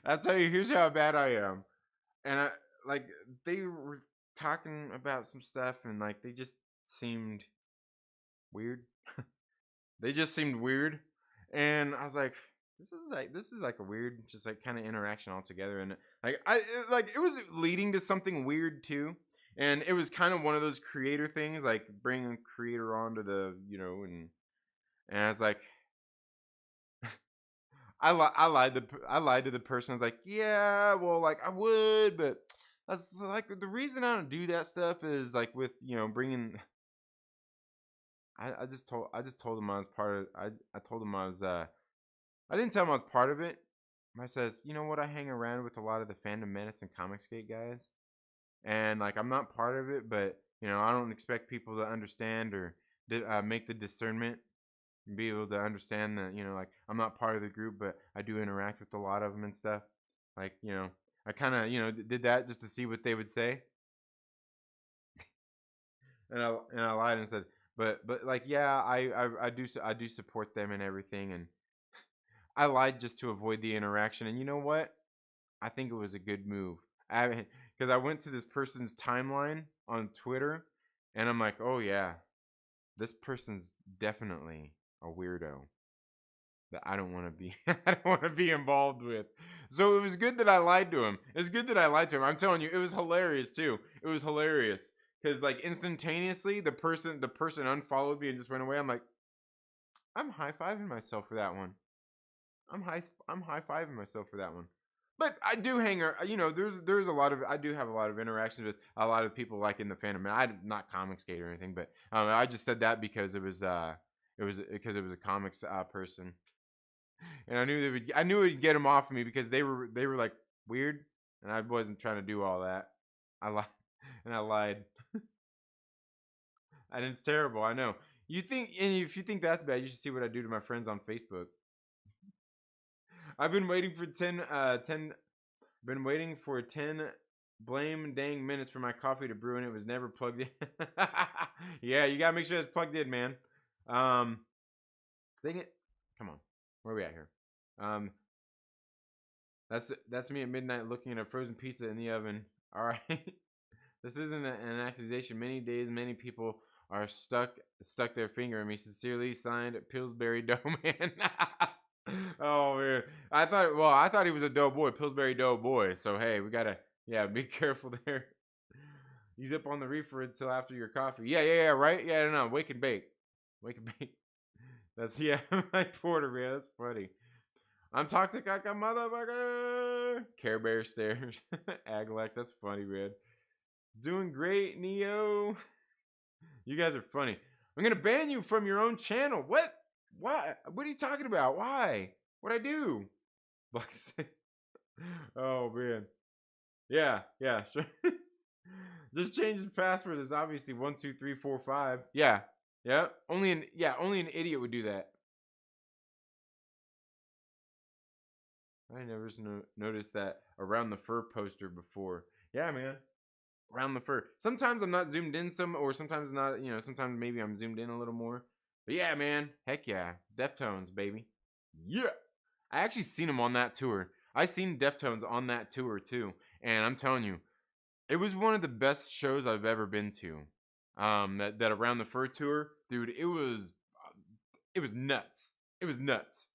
I'll tell you, here's how bad I am. And I like they were talking about some stuff and like they just seemed weird. They just seemed weird. And I was like, this is like a weird just like kind of interaction altogether. And it was leading to something weird too. And it was kind of one of those creator things, like bringing a creator onto the, and I was like, I lied to the person. I was like, yeah, well, like I would, but that's like the reason I don't do that stuff is like with bringing. I just told him I was part of. I told him I was. I didn't tell him I was part of it. I says, you know what? I hang around with a lot of the Fandom Menace and Comicsgate guys, and like I'm not part of it, but I don't expect people to understand or make the discernment be able to understand that like I'm not part of the group, but I do interact with a lot of them and stuff. Like I kind of did that just to see what they would say, and I lied and said, but like yeah, I do support them and everything, and I lied just to avoid the interaction. And you know what? I think it was a good move. Because I went to this person's timeline on Twitter, and I'm like, oh yeah, this person's definitely a weirdo that I don't want to be I don't want to be involved with. So it was good that I lied to him. It's good that I lied to him. I'm telling you, it was hilarious too. It was hilarious because like instantaneously the person unfollowed me and just went away. I'm like, I'm high fiving myself for that one. I'm high fiving myself for that one. But I do there's a lot of I do have a lot of interactions with a lot of people like in the fandom. And I'm not Comicsgate or anything, but I just said that because it was because it was a comics person, and I knew it would get them off of me because they were like weird, and I wasn't trying to do all that. I lied, and I lied, and it's terrible. I know. And if you think that's bad, you should see what I do to my friends on Facebook. I've been waiting for 10 been waiting for 10 blame dang minutes for my coffee to brew and it was never plugged in. Yeah, you gotta make sure it's plugged in, man. Um, Dang it. Come on. Where are we at here? Um, that's me at midnight looking at a frozen pizza in the oven. All right. This isn't an accusation. Many days, many people are stuck their finger in me. Sincerely signed, Pillsbury Doughman. Oh man, I thought he was a Doughboy, Pillsbury Doughboy. So hey, we gotta be careful there. He's up on the reefer until after your coffee. Yeah, right. Yeah, no, wake and bake, wake and bake. That's Mike Porter, man. That's funny. I'm toxic like a motherfucker. Care Bear stares. Aglex, that's funny, man. Doing great, Neo. You guys are funny. I'm gonna ban you from your own channel. What? Why? What are you talking about? Why? What'd I do? Oh man. Yeah, yeah, sure. Just change the password. Is obviously 12345. Yeah, yeah. Only an idiot would do that. I never noticed that around the fur poster before. Yeah, man. Around the fur. Sometimes I'm not zoomed in or sometimes not, sometimes maybe I'm zoomed in a little more. But yeah, man. Heck yeah. Deftones, baby. Yeah. I actually seen him on that tour. I seen Deftones on that tour too. And I'm telling you, it was one of the best shows I've ever been to. That Around the Fur tour, dude, it was nuts. It was nuts.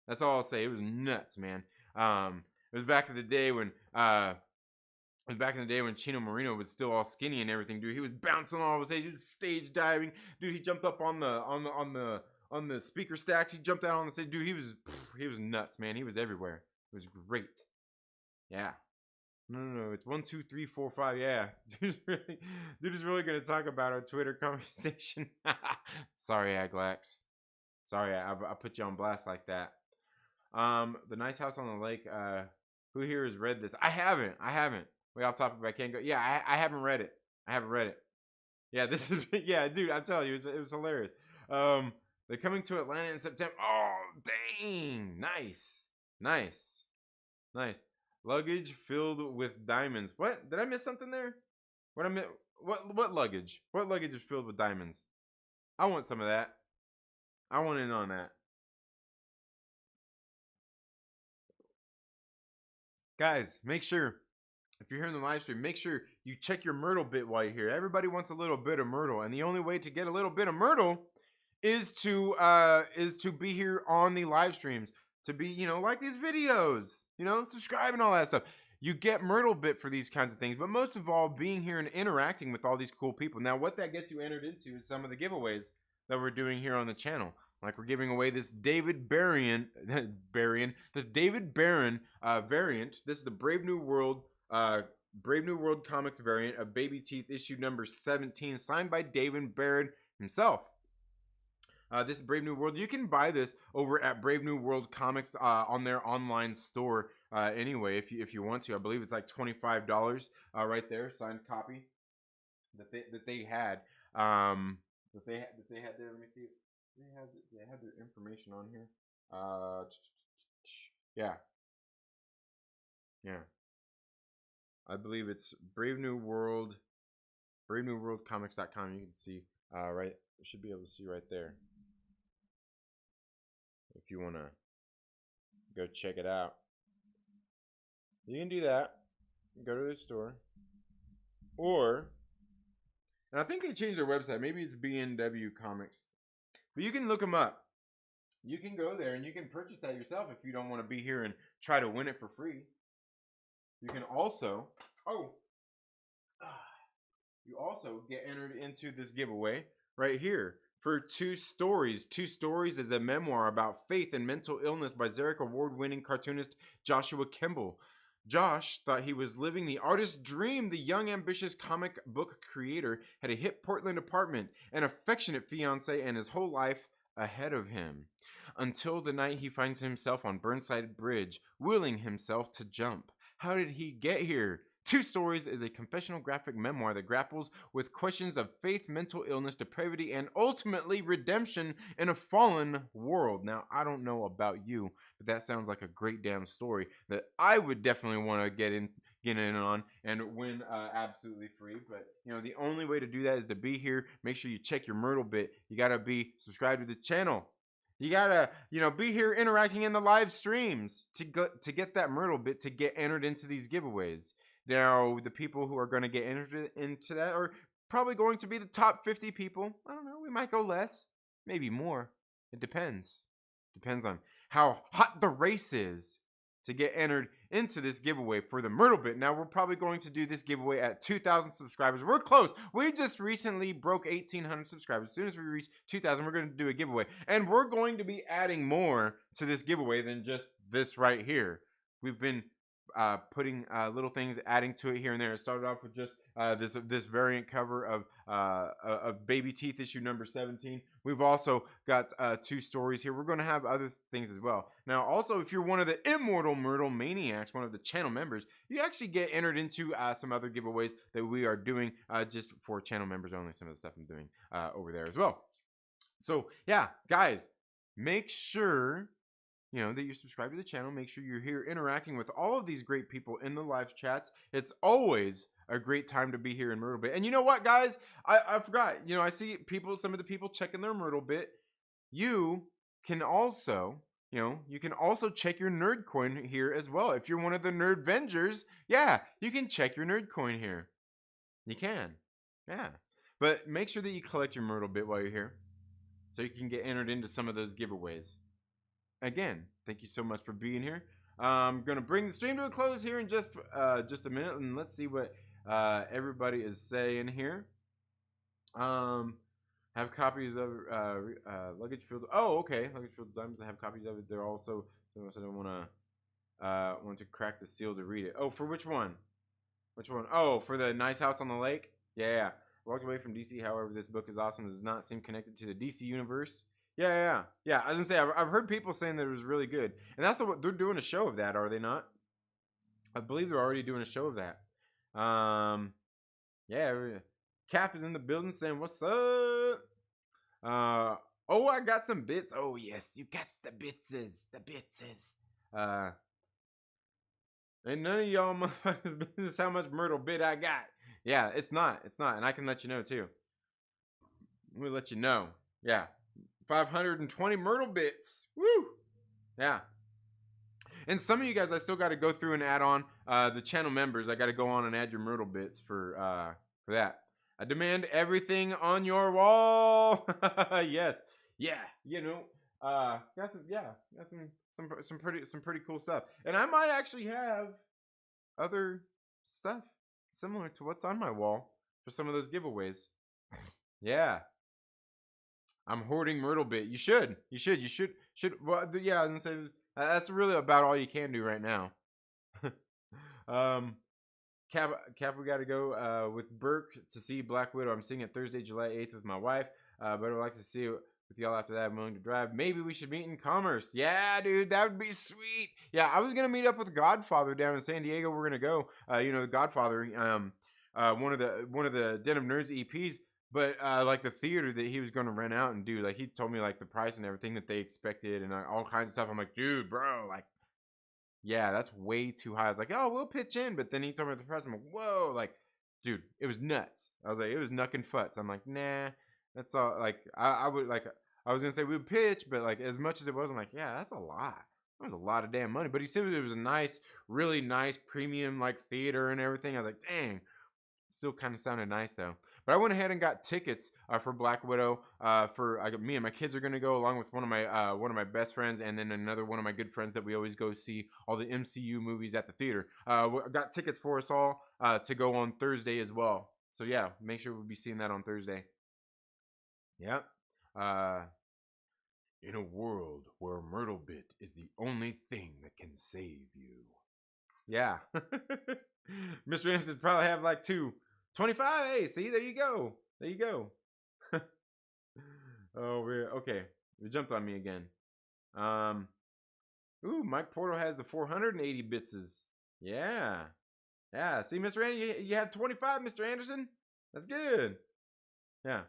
That's all I'll say. It was nuts, man. It was back in the day when Chino Marino was still all skinny and everything, dude. He was bouncing all over stage. He was stage diving, dude. He jumped up on the speaker stacks. He jumped out on the stage, dude. He was nuts, man. He was everywhere. It was great. Yeah. No. It's 1, 2, 3, 4, 5. Yeah, dude is really gonna talk about our Twitter conversation. Sorry, Aglax. Sorry, I put you on blast like that. The Nice House on the Lake. Who here has read this? I haven't. Way off topic, but I can't go. Yeah, I haven't read it. Yeah, this is yeah, dude. I'm telling you, it was hilarious. They're coming to Atlanta in September. Oh, dang! Nice. Luggage filled with diamonds. What? Did I miss something there? What luggage? What luggage is filled with diamonds? I want some of that. I want in on that. Guys, make sure if you're here in the live stream, make sure you check your Myrtle bit while you're here. Everybody wants a little bit of Myrtle, and the only way to get a little bit of Myrtle is to be here on the live streams, to be, like these videos, subscribe and all that stuff. You get Myrtle bit for these kinds of things, but most of all, being here and interacting with all these cool people. Now, what that gets you entered into is some of the giveaways that we're doing here on the channel. Like we're giving away this David Barron variant. This is the Brave New World Comics variant of Baby Teeth issue number 17, signed by David Barron himself. This Brave New World, you can buy this over at Brave New World Comics on their online store. Anyway, if you want to, I believe it's like $25 right there, signed copy that they had that they had there. Let me see. They had their information on here. Yeah. I believe it's Brave New World Comics.com. You can see right. You should be able to see right there. If you want to go check it out, you can do that. Go to the store, and I think they changed their website. Maybe it's BNW Comics, but you can look them up. You can go there and you can purchase that yourself if you don't want to be here and try to win it for free. You can also get entered into this giveaway right here for Two Stories. Two Stories is a memoir about faith and mental illness by Zarek Award-winning cartoonist Joshua Kimball. Josh thought he was living the artist's dream. The young, ambitious comic book creator had a hip Portland apartment, an affectionate fiance, and his whole life ahead of him. Until the night he finds himself on Burnside Bridge, willing himself to jump. How did he get here? Two Stories is a confessional graphic memoir that grapples with questions of faith, mental illness, depravity, and ultimately redemption in a fallen world. Now, I don't know about you, but that sounds like a great damn story that I would definitely want to get in on and win absolutely free. But the only way to do that is to be here. Make sure you check your Myrtle bit. You gotta be subscribed to the channel. You gotta, be here interacting in the live streams to get that Myrtle bit to get entered into these giveaways. Now, the people who are going to get entered into that are probably going to be the top 50 people. I don't know. We might go less, maybe more. It depends. Depends on how hot the race is to get entered into this giveaway for the Myrtle bit. Now, we're probably going to do this giveaway at 2,000 subscribers. We're close. We just recently broke 1,800 subscribers. As soon as we reach 2,000, we're going to do a giveaway. And we're going to be adding more to this giveaway than just this right here. We've been putting little things, adding to it here and there. It started off with just this variant cover of Baby Teeth issue number 17. We've also got 2 stories here. We're going to have other things as well. Now, also, if you're one of the Immortal Myrtle Maniacs, one of the channel members, you actually get entered into some other giveaways that we are doing just for channel members only. Some of the stuff I'm doing over there as well. So yeah, guys, make sure that you're subscribed to the channel. Make sure you're here interacting with all of these great people in the live chats. It's always a great time to be here in Myrtle Bit. And you know what, guys? I forgot. I see some of the people checking their Myrtle Bit. You can also, check your nerd coin here as well. If you're one of the Nerdvengers, yeah, you can check your nerd coin here. You can. Yeah. But make sure that you collect your Myrtle Bit while you're here, so you can get entered into some of those giveaways. Again, thank you so much for being here. I'm going to bring the stream to a close here in just a minute, and let's see what everybody is saying here. Have copies of Luggage Field. Oh, okay. Luggage Field Diamonds. I have copies of it. They're also, I don't want to crack the seal to read it. Oh, for which one? Which one? Oh, for the Nice House on the Lake? Yeah. Walked away from DC, however, this book is awesome. It does not seem connected to the DC universe. Yeah. I was gonna say, I've heard people saying that it was really good, and they're doing a show of that, are they not? I believe they're already doing a show of that. Yeah. Cap is in the building saying, "What's up?" Oh, I got some bits. Oh yes, you got the bitses. And none of y'all motherfuckers business how much Myrtle Bit I got. Yeah, it's not, and I can let you know too. We'll let you know. Yeah, 520 Myrtle Bits. Woo! Yeah. And some of you guys, I still got to go through and add on the channel members. I got to go on and add your Myrtle Bits for that. I demand everything on your wall. Yes. Yeah. Got some pretty cool stuff. And I might actually have other stuff similar to what's on my wall for some of those giveaways. Yeah. I'm hoarding Myrtle Bit. You should. Well, yeah, I was gonna say that's really about all you can do right now. Cap, we got to go with Burke to see Black Widow. I'm seeing it Thursday, July 8th with my wife. But I'd like to see it with y'all after that. I'm willing to drive. Maybe we should meet in Commerce. Yeah, dude, that would be sweet. Yeah, I was gonna meet up with Godfather down in San Diego. We're gonna go. The Godfather, one of the Den of Nerds EPs. But like the theater that he was going to rent out and do, like he told me like the price and everything that they expected and all kinds of stuff. I'm like, dude, bro, like, yeah, that's way too high. I was like, oh, we'll pitch in. But then he told me the price. I'm like, whoa, like, dude, it was nuts. I was like, it was knuckin' futz. I'm like, nah, that's all. Like, I would like, I was gonna say we would pitch, but like as much as it was, I'm like, yeah, that's a lot. That was a lot of damn money. But he said it was a nice, really nice premium like theater and everything. I was like, dang, still kind of sounded nice though. But I went ahead and got tickets for Black Widow. Me and my kids are gonna go along with one of my best friends, and then another one of my good friends that we always go see all the MCU movies at the theater. I got tickets for us all to go on Thursday as well. So yeah, make sure we'll be seeing that on Thursday. Yep. In a world where Myrtle Bit is the only thing that can save you. Yeah. Mr. Anderson probably have like 25. Hey, see, there you go. Oh, okay. You jumped on me again. Ooh, Mike Portal has the 480 bitses. Yeah. See, Mr. Anderson, you have 25, Mr. Anderson. That's good. Yeah.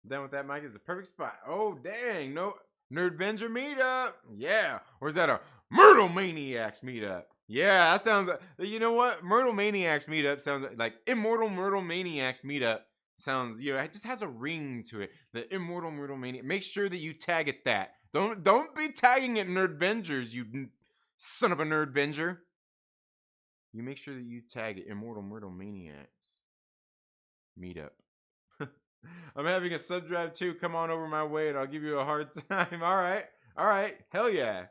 Done with that, Mike. It's a perfect spot. Oh, dang. No Nerdvenger meetup. Yeah. Or is that a Myrtle Maniacs meetup? Yeah, that sounds. You know what? Myrtle Maniacs meetup sounds like Immortal Myrtle Maniacs meetup. Sounds. It just has a ring to it. The Immortal Myrtle Maniac. Make sure that you tag it that. Don't be tagging it Nerdvengers, you son of a Nerdvenger. You make sure that you tag it Immortal Myrtle Maniacs meetup. I'm having a sub drive too. Come on over my way and I'll give you a hard time. All right. Hell yeah.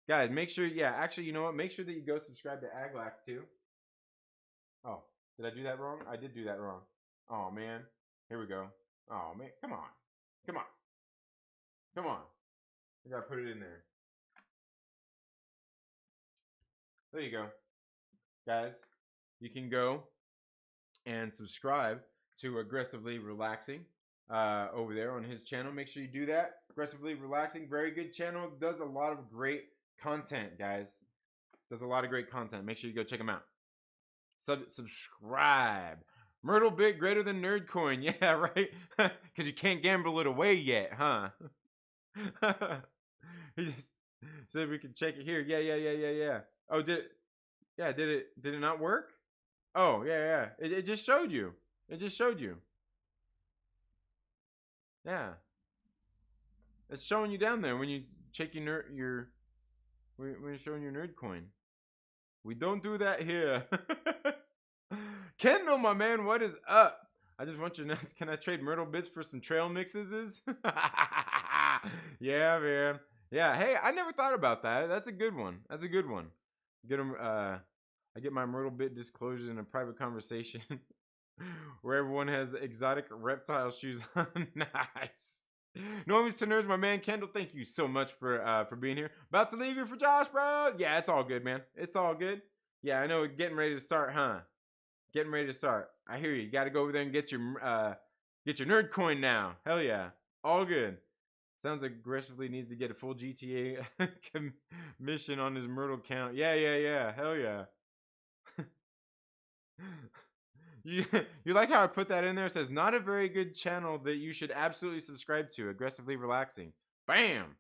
Guys, make sure, actually, you know what? Make sure that you go subscribe to Aglax too. Oh, did I do that wrong? I did do that wrong. Oh, man. Here we go. Oh, man. Come on. I gotta put it in there. there you go, guys. You can go and subscribe to Aggressively Relaxing over there on his channel. Make sure you do that. Aggressively Relaxing, very good channel. Does a lot of great content, guys. Does a lot of great content. Make sure you go check him out. Subscribe. Myrtle bit greater than Nerdcoin. Yeah, right? Because you can't gamble it away yet, huh? He just said we could check it here. Yeah. Oh, did it? Yeah, did it not work? Oh, yeah. It just showed you. It just showed you. Yeah. It's showing you down there when you check your when you're showing your nerd coin. We don't do that here. Kendall, my man, what is up? I just want your nuts. Can I trade Myrtle bits for some trail mixes? Yeah, man. Yeah, hey, I never thought about that. That's a good one. That's a good one. Get them. I get my Myrtle bit disclosures in a private conversation where everyone has exotic reptile shoes on. Nice. Normies to nerds, my man Kendall. Thank you so much for being here. About to leave you for Josh, bro. Yeah, it's all good, man. It's all good. Yeah, I know. Getting ready to start, huh? Getting ready to start. I hear you. You got to go over there and get your nerd coin now. Hell yeah. All good. Sounds like aggressively needs to get a full GTA commission on his Myrtle count. Yeah. Hell yeah. You like how I put that in there? It says not a very good channel that you should absolutely subscribe to. Aggressively Relaxing. Bam.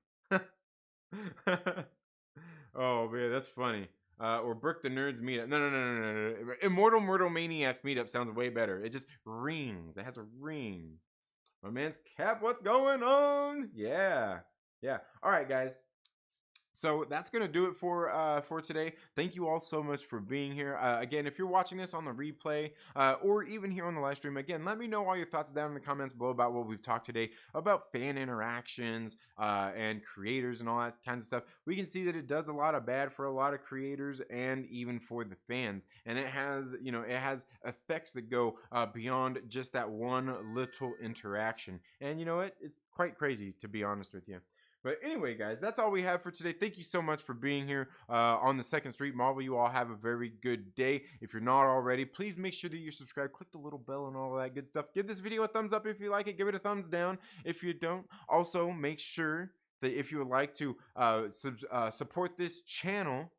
Oh man, that's funny. Or Brick the Nerds meetup. No. Immortal Myrtle Maniacs meetup sounds way better. It just rings. It has a ring. My man's Cap, what's going on? Yeah. All right, guys. So that's gonna do it for today. Thank you all so much for being here. Again, if you're watching this on the replay or even here on the live stream, again, let me know all your thoughts down in the comments below about what we've talked today about fan interactions and creators and all that kinds of stuff. We can see that it does a lot of bad for a lot of creators and even for the fans, and it has effects that go beyond just that one little interaction. And you know what? It's quite crazy, to be honest with you. But anyway, guys, that's all we have for today. Thank you so much for being here on the Second Street Marvel. You all have a very good day. If you're not already, please make sure that you subscribe. Click the little bell and all of that good stuff. Give this video a thumbs up if you like it. Give it a thumbs down if you don't. Also, make sure that if you would like to support this channel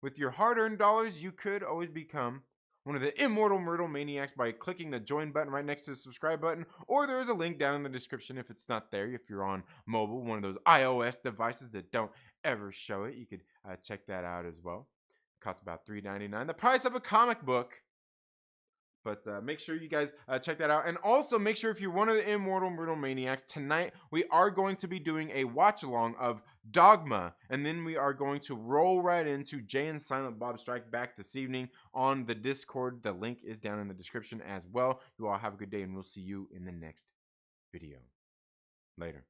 with your hard-earned dollars, you could always become one of the immortal Myrtle Maniacs by clicking the join button right next to the subscribe button, or there is a link down in the description if it's not there. If you're on mobile, one of those iOS devices that don't ever show it, you could check that out as well. It costs about $3.99, the price of a comic book. But make sure you guys check that out. And also make sure if you're one of the immortal Myrtle Maniacs, tonight we are going to be doing a watch along of Dogma. And then we are going to roll right into Jay and Silent Bob Strike Back this evening on the Discord. The link is down in the description as well. You all have a good day and we'll see you in the next video. Later.